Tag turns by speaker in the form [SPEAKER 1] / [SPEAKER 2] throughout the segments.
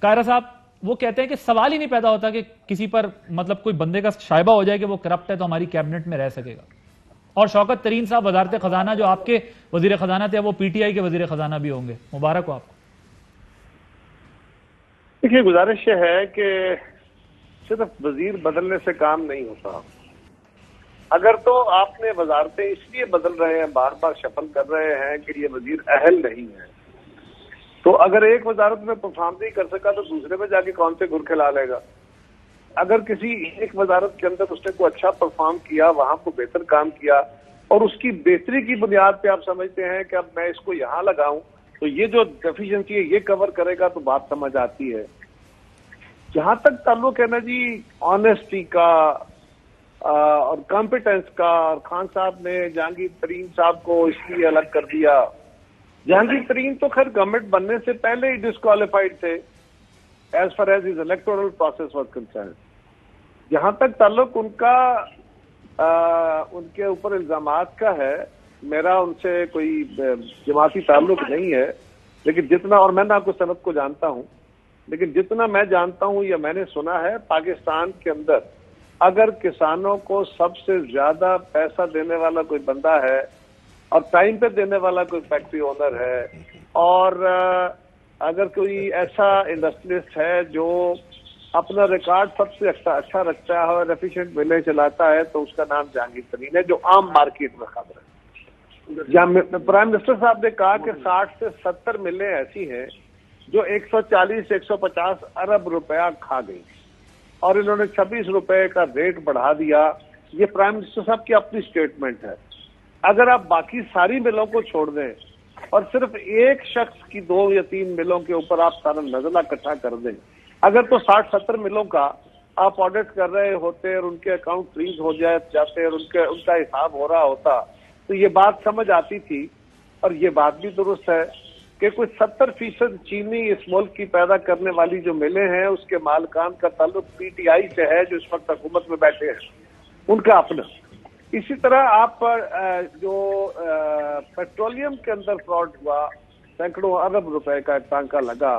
[SPEAKER 1] कायरा साहब वो कहते हैं कि सवाल ही नहीं पैदा होता कि किसी पर मतलब कोई बंदे का शायबा हो जाए कि वो करप्ट है तो हमारी कैबिनेट में रह सकेगा। और शौकत तरीन साहब वजारत खजाना, जो आपके वजीर खजाना थे, वो पीटीआई के वजीर खजाना भी होंगे। मुबारक हो आपको।
[SPEAKER 2] देखिए, गुजारिश ये है कि सिर्फ वजीर बदलने से काम नहीं होता। अगर तो आपने वजारतें इसलिए बदल रहे हैं, बार बार शफल कर रहे हैं कि ये वजीर अहल नहीं है, तो अगर एक वजारत में परफॉर्म नहीं कर सका तो दूसरे में जाके कौन से गुर खिला लेगा। अगर किसी एक वजारत के अंदर उसने को अच्छा परफॉर्म किया, वहां को बेहतर काम किया और उसकी बेहतरी की बुनियाद पे आप समझते हैं कि अब मैं इसको यहाँ लगाऊं तो ये जो डेफिशिएंसी है ये कवर करेगा, तो बात समझ आती है। जहां तक ताल्लुक है ना जी ऑनेस्टी का और कॉम्पिटेंस का, और खान साहब ने जहांगीर तरीन साहब को इसलिए अलग कर दिया। जहांगीर तरीन तो खैर गवर्नमेंट बनने से पहले ही डिस्क्वालिफाइड थे as far as his electoral process was concern. जहां तक ताल्लुक उनका उनके ऊपर इल्जामात का है, मेरा उनसे कोई जमाती ताल्लुक नहीं है, लेकिन जितना, और मैं ना कुछ सनद को जानता हूं, लेकिन जितना मैं जानता हूं या मैंने सुना है, पाकिस्तान के अंदर अगर किसानों को सबसे ज्यादा पैसा देने वाला कोई बंदा है और टाइम पे देने वाला कोई फैक्ट्री ओनर है, और अगर कोई ऐसा इंडस्ट्रियलिस्ट है जो अपना रिकॉर्ड सबसे अच्छा रखता है और एफिशिएंट मिलें चलाता है, तो उसका नाम जहांगीर तरीन है, जो आम मार्केट में खबर है। जहां प्राइम मिनिस्टर साहब ने कहा कि 60 से 70 मिलें ऐसी हैं जो 140-150 अरब रुपया खा गई और इन्होंने 26 रुपए का रेट बढ़ा दिया। ये प्राइम मिनिस्टर साहब की अपनी स्टेटमेंट है। अगर आप बाकी सारी मिलों को छोड़ दें और सिर्फ एक शख्स की 2 या 3 मिलों के ऊपर आप सारा नजला इकट्ठा कर दें, अगर तो 60-70 मिलों का आप ऑडिट कर रहे होते और उनके अकाउंट फ्रीज हो जाते और उनका हिसाब हो रहा होता, तो ये बात समझ आती थी। और ये बात भी दुरुस्त है कि कुछ 70% चीनी इस मुल्क की पैदा करने वाली जो मिलें हैं, उसके मालकान का ताल्लुक पीटीआई से है, जो इस वक्त हुकूमत में बैठे हैं, उनका अपना। इसी तरह आप जो पेट्रोलियम के अंदर फ्रॉड हुआ, सैकड़ों अरब रुपए का टांका लगा,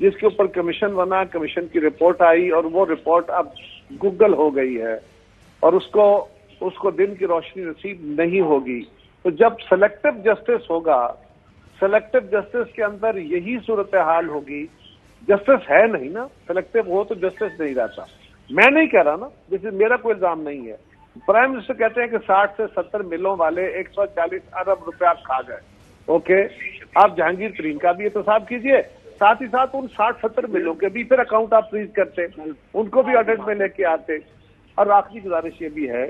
[SPEAKER 2] जिसके ऊपर कमीशन बना, कमीशन की रिपोर्ट आई और वो रिपोर्ट अब गूगल हो गई है और उसको दिन की रोशनी नसीब नहीं होगी। तो जब सेलेक्टिव जस्टिस होगा, सेलेक्टिव जस्टिस के अंदर यही सूरत हाल होगी। जस्टिस है नहीं ना, सेलेक्टिव हो तो जस्टिस नहीं रहता। मैं नहीं कह रहा ना, जैसे मेरा कोई इल्जाम नहीं है। प्राइम मिनिस्टर कहते हैं कि 60 से 70 मिलों वाले 140 अरब रुपया खा गए। ओके, आप जहांगीर तरीन का भी एहतसाब कीजिए, साथ ही साथ उन 60-70 मिलों के भी फिर अकाउंट आप फ्रीज करते, उनको भी ऑडिट में लेके आते। और आखिरी गुजारिश ये भी है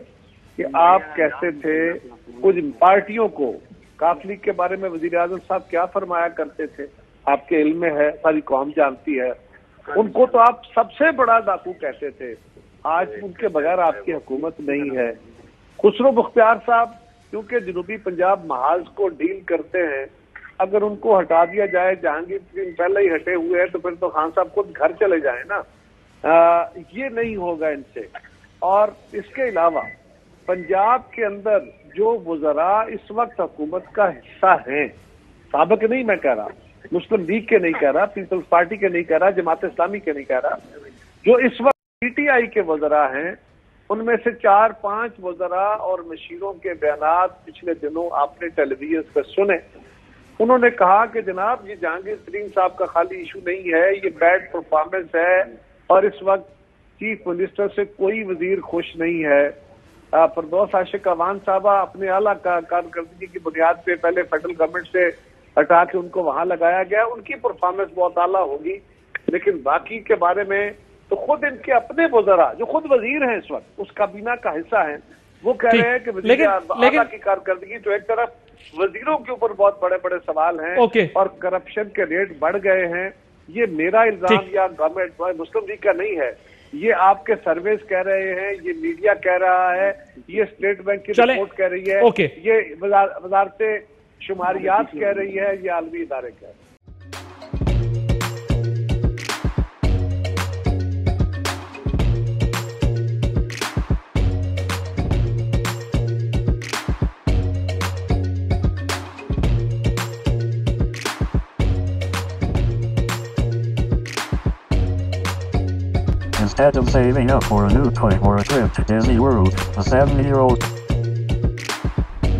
[SPEAKER 2] कि आप कहते थे कुछ पार्टियों को, काफ लीग के बारे में वजीर आजम साहब क्या फरमाया करते थे, आपके इल्म में है, सारी कौम जानती है। उनको तो आप सबसे बड़ा डाकू कहते थे। आज उनके बगैर आपकी हुकूमत नहीं है। खुसरो मुख्तियार साहब क्योंकि जनूबी पंजाब महाज को डील करते हैं, अगर उनको हटा दिया जाए, जहांगीर तरीन पहले ही हटे हुए हैं, तो फिर तो खान साहब खुद घर चले जाए ना। ये नहीं होगा इनसे। और इसके अलावा पंजाब के अंदर जो वज़रा इस वक्त हुकूमत का हिस्सा हैं, साबिक नहीं मैं कह रहा, मुस्लिम लीग के नहीं कह रहा, पीपल्स पार्टी के नहीं कह रहा, जमात इस्लामी के नहीं कह रहा, जो इस वक्त पीटीआई के वज़रा हैं, उनमें से 4-5 वज़रा और मशीरों के बयानात पिछले दिनों आपने टेलीविजन पर सुने। उन्होंने कहा कि जनाब ये जहांगीर तरीन साहब का खाली इशू नहीं है, ये बैड परफॉर्मेंस है और इस वक्त चीफ मिनिस्टर से कोई वजीर खुश नहीं है। फरदौस आशिक अवान साहबा अपने आला कारकर्दगी की बुनियाद पे पहले फेडरल गवर्नमेंट से हटा के उनको वहां लगाया गया, उनकी परफॉर्मेंस बहुत आला होगी, लेकिन बाकी के बारे में तो खुद इनके अपने वज़रा जो खुद वजीर हैं इस वक्त, उस काबीना का हिस्सा हैं, वो कह रहे हैं कि वजीर आला की कारकर्दगी, तो एक तरफ वजीरों के ऊपर बहुत बड़े बड़े सवाल हैं और करप्शन के रेट बढ़ गए हैं। ये मेरा इल्जाम या गवर्नमेंट मुस्लिम लीग का नहीं है, ये आपके सर्वेस कह रहे हैं, ये मीडिया कह रहा है, ये स्टेट बैंक की रिपोर्ट कह रही है, ये वजारत शुमारियात कह रही है, ये आलमी इदारे कह रहे हैं।
[SPEAKER 3] Instead of saving up for a new toy or a trip to Disney World, the 70-year-old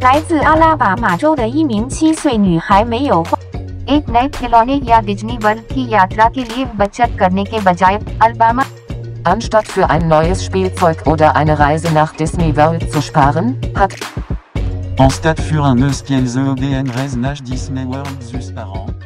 [SPEAKER 4] 来自阿拉巴马州的一名7岁女孩没有花 एक नए खिलौने या डिज्नी वर्ल्ड की यात्रा के लिए बचत करने के बजाय Alabama
[SPEAKER 5] Anstatt für ein neues Spielzeug oder eine Reise nach Disney World zu sparen, hat
[SPEAKER 6] En stade für un eus kiel ze ODN reise nach Disney World zus par an.